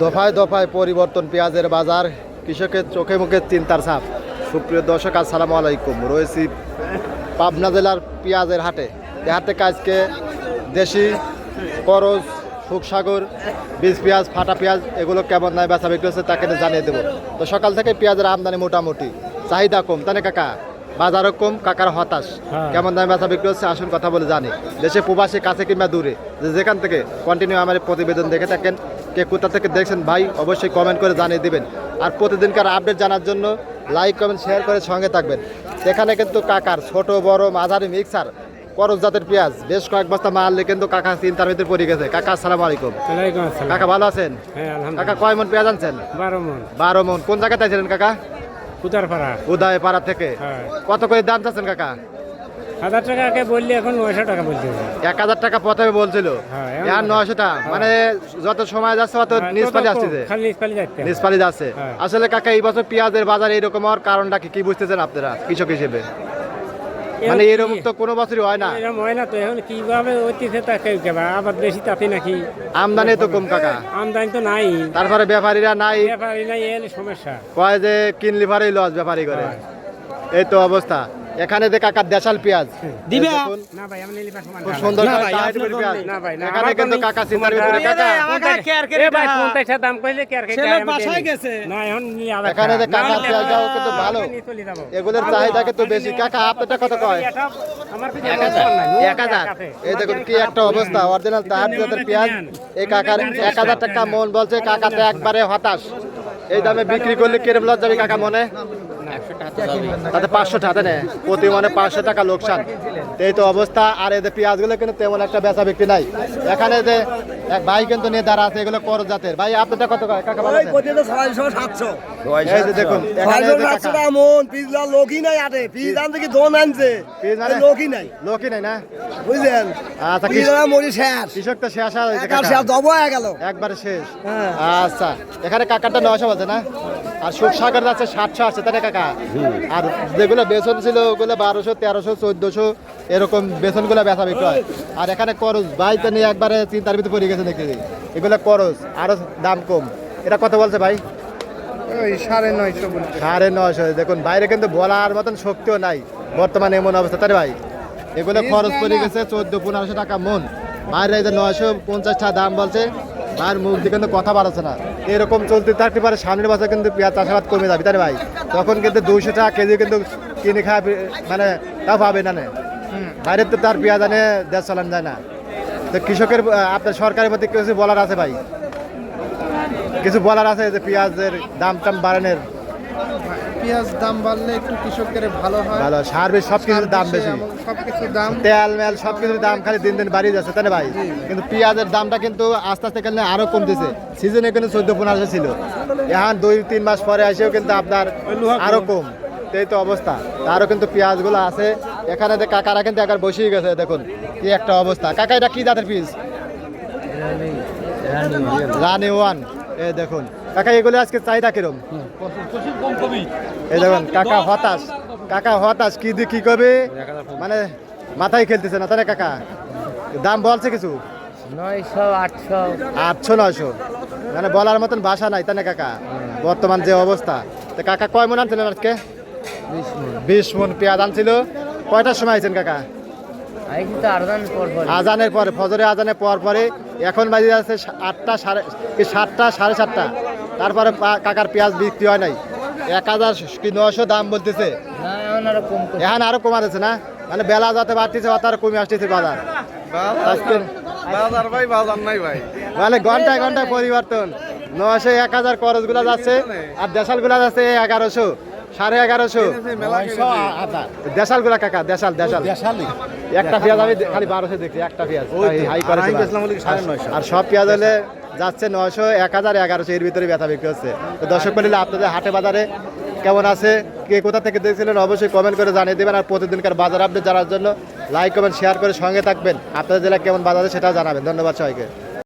দফায় দফায় পরিবর্তন পেঁয়াজের বাজার, কৃষকের চোখে মুখে চিন্তার ছাপ। সুপ্রিয় দর্শক, আসসালামু আলাইকুম। রয়েছি পাবনা জেলার পেঁয়াজের হাটে। এ হাট থেকে আজকে দেশি, করজ, সুখসাগর, বীজ পেঁয়াজ, ফাটা পেঁয়াজ এগুলো কেমন দামে বেচা বিক্রি হচ্ছে তাকে জানিয়ে দেবো। তো সকাল থেকে পেঁয়াজের আমদানি মোটামুটি, চাহিদা কম, তাই না কাকা? বাজারও কম, কাকার হতাশ। কেমন দামে বেচা বিক্রি হচ্ছে আসুন কথা বলে জানি। দেশে প্রবাসী, কাছে কিংবা দূরে, যেখান থেকে কন্টিনিউ আমার প্রতিবেদন দেখে থাকেন, কে কোথা থেকে দেখছেন ভাই অবশ্যই কমেন্ট করে জানিয়ে দেবেন। আর প্রতিদিনকার আপডেট জানার জন্য লাইক, কমেন্ট, শেয়ার করে সঙ্গে থাকবেন। এখানে কিন্তু কাকার ছোট বড় মাঝারি মিক্সার করজ জাতের পেঁয়াজ বেশ কয়েক বস্তা মারলে কিন্তু কাকা চিন্তার ভিতরে পড়ে গেছে। কাকা আসসালামু আলাইকুম। কাকা ভালো আছেন? কাকা কয় মন পেঁয়াজ আনছেন? 12 মন। কোন জায়গাতে আছেন কাকা? উদয়পাড়া থেকে। কত করে দাম চাচ্ছেন কাকা? 1000 টাকা আগে বললি, এখন 900 টাকা বলতে হবে। 1000 টাকা প্রথমে বলছিল, এখন 900 টাকা। মানে যত সময় যাচ্ছে তত নিষ্পালি আসছে, নিষ্পালি যাচ্ছে। আসলে কাকা এই বছর পেঁয়াজের বাজার এরকম হওয়ার কারণটা কি বুঝতেছেন আপনারা কৃষক হিসেবে? মানে এরকম তো কোনো বছরই হয় না। এরকম হয় না তো, এখন কিভাবে হইতেছে তা কেউ কেবা আবার বেশি তাতে নাকি আমদানি তো কম কাকা, আমদানি তো নাই, তারপরে ব্যাপারীরা নাই, ব্যাপারী নাই, এই সমস্যা। কয় যে কিনলি ভারী লস ব্যাপারী করে, এই তো অবস্থা। এখানে যে কাকা দেশাল পেঁয়াজ দিবে না ভাই, আমি নিলিবা সমান খুব সুন্দর পেঁয়াজ না ভাই, না এখানে কিন্তু কাকা চিন্তার ভিতরে কাকা এ ভাই 50 দাম কইলে কি আর কে ছেলে বাসায় গেছে না, এখন নি আবার এখানে যে কাকা পেঁয়াজটাও কিন্তু ভালো, এগুলোর চাহিদা কিন্তু বেশি। কাকা আপনারটা কত কয়? আমার 1000। এই দেখুন কি একটা অবস্থা, অরিজিনাল তাহার জাতের পেঁয়াজ। এই কাকার 1000 টাকা মন বলছে। কাকা তো একবারে হতাশ। এই দামে বিক্রি করলে কিরম লস যাবে কাকা মনে? তাতে 500 টাকা নেয় প্রতি মনে, 500 টাকা লোকসান। এই তো অবস্থা। আর এদের পেঁয়াজগুলো কিন্তু তেমন একটা বেচা বিক্রি নাই। এখানে যে এক ভাই কিন্তু নিয়ে দাঁড়া আছে, এগুলো করজ জাতের। ভাই আপনারটা কত কাকা? ভালো আছেন? এই যে দেখুন এখানে যে কাকা মন পিজলা লোকই নাই, আরে পিজ আনতে কি দোন আনছে, লোকই নাই, লোকই নাই না, বুঝলেন? আচ্ছা পিজলা মরি শেষ, কৃষক তো শেষ হয়েছে একার শেষ দব হয়ে গেল, একবারে শেষ। আচ্ছা, এখানে কাকারটা 900 আছে না, আর সুখসাগর আছে 700 আছে, তাই না কাকা? আর যেগুলো বেসন ছিল ওগুলো 1200, 1300, 1400 এরকম বেসনগুলো বেচা বিক্রি হয়। আর এখানে করজ ভাই তো নিয়ে একবারে চিন্তার ভিতরে পড়ে গেছে দেখি। এগুলো করজ আরো দাম কম। এটা কত বলছে ভাই? 950। দেখুন বাইরে কিন্তু বলার মতন শক্তিও নাই বর্তমানে, এমন অবস্থা, তাই ভাই? এগুলো খরচ পড়ে গেছে 1400-1500 টাকা মন। বাইরে এই যে 950 টাকা দাম বলছে, আর মুখ দিয়ে কিন্তু কথা বাড়াচ্ছে না। এরকম চলতে থাকতে পারে সামনের বছর কিন্তু পেঁয়াজ চাষাবাদ কমে যাবে, তাই ভাই? তখন কিন্তু 200 টাকা কেজি কিন্তু কিনে খাওয়া মানে তাও পাবে না। বাইরের তো তার পেঁয়াজ আনে দেশ চালানো যায় না। তো কৃষকের আপনার সরকারের মধ্যে কিছু বলার আছে ভাই? কিছু বলার আছে যে পেঁয়াজের দাম টাম বাড়ানোর? পেঁয়াজ দাম বাড়লে একটু কৃষকের ভালো হয়, ভালো। সার বেশ, সবকিছুর দাম বেশি, সবকিছুর দাম, তেল মেল সবকিছুর দাম খালি দিন দিন বাড়িয়ে যাচ্ছে, তাই না ভাই? কিন্তু পেঁয়াজের দামটা কিন্তু আস্তে আস্তে কেন আরো কমতেছে। সিজনে কিন্তু 14-1500 ছিল, এখন 2-3 মাস পরে এসেও কিন্তু আপনার আরো কম। এই তো অবস্থা। আরো কিন্তু পেঁয়াজগুলো আছে এখানে। কাকারা কিন্তু একবার বসেই গেছে, দেখুন কি একটা অবস্থা। কাকা এটা কি জাতের পিস? রানি ওয়ান। এই দেখুন কাকা, এগুলো আজকে চাহিদা কিরম? এই দেখুন কাকা হতাশ, কাকা হতাশ। কি করবে মানে মাথায় খেলতেছে না, তাই না কাকা? দাম বলছে কিছু 900, 800, 900 মানে বলার মতন ভাষা নাই, তাই না কাকা? বর্তমান যে অবস্থা। তো কাকা কয় মন আনছিলেন আজকে? 20 মন পেঁয়াজ আনছিল। কয়টার সময় আইছেন কাকা? আজানের পরে, ফজরে আজানের পরে। এখন বাজে যাচ্ছে 8টা, 7টা, 7:30। তারপরে কাকার পেঁয়াজ বিক্রি হয় নাই। 1000-900 দাম বলতেছে, এখন আরো কমা যাচ্ছে না। মানে বেলা যাতে বাড়তেছে তার কমে আসতেছে বাজার। ভাই বাজার নাই ভাই, মানে ঘন্টায় ঘন্টায় পরিবর্তন। 900, 1000 খরচ গুলা যাচ্ছে, আর দেশাল গুলা যাচ্ছে 1100, 1150। দেশাল গুলা কাকা, দেশাল একটা পেঁয়াজ আমি খালি 1200 দেখছি, একটা পেঁয়াজ আর সব পেঁয়াজ হলে যাচ্ছে 900, 1000, 1100 এর ভিতরে ব্যথা বিক্রি হচ্ছে। তো দর্শক বলিলে আপনাদের হাটে বাজারে কেমন আছে, কে কোথা থেকে দেখছিলেন অবশ্যই কমেন্ট করে জানিয়ে দেবেন। আর প্রতিদিনকার বাজার আপডেট জানার জন্য লাইক, কমেন্ট, শেয়ার করে সঙ্গে থাকবেন। আপনাদের জেলা কেমন বাজারে সেটাও জানাবেন। ধন্যবাদ সবাইকে।